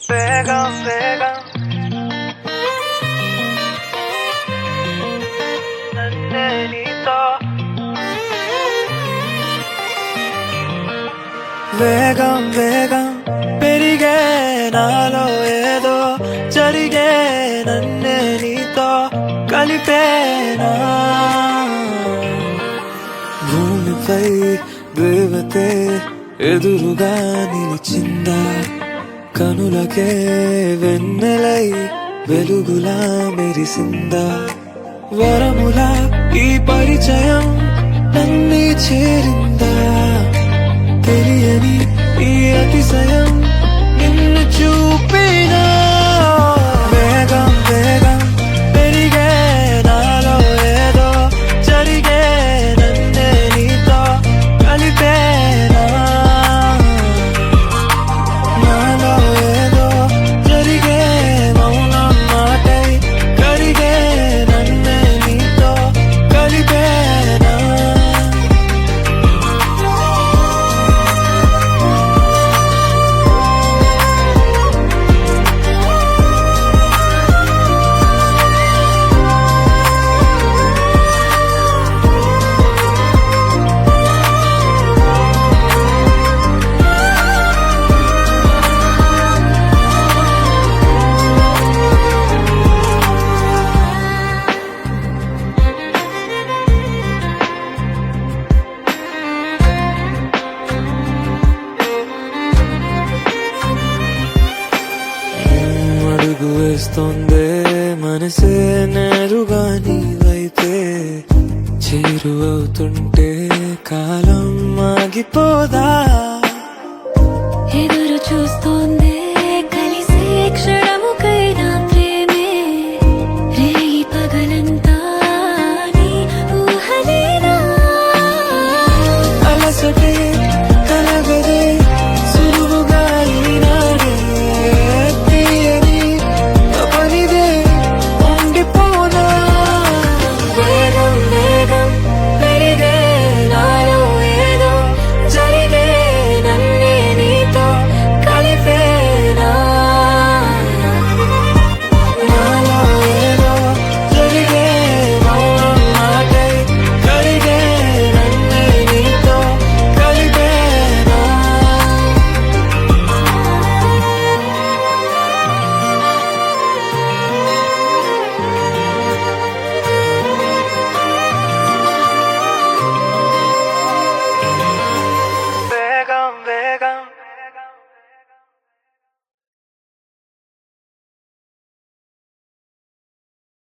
వేగం వేగం నన్నే నీతో వేగం వేగం పెరిగే నాలో ఏదో జరిగే నన్నే నీతో కలిపేనా భూమిపై దేవతే ఎదురుగా నిలిచిందా కనులకే వెన్నెలై వెలుగులా మెరిసిందా వరములా ఈ పరిచయం నన్ను చేరిందా తెలియని ఈ అతిశయం నిన్ను చూపినా వేగం వేగం పెరిగే నాలో ఏదో జరిగే నన్నే నీతో కలిపేనా నాలో ఏదో జరిగే మౌనం మాటై కరిగే నన్నే నీతో కలిపేనా అడుగు వేస్తోందే మనసే నేరుగా నీ వైపే చేరువవుతుంటే కాలం ఆగిపోదా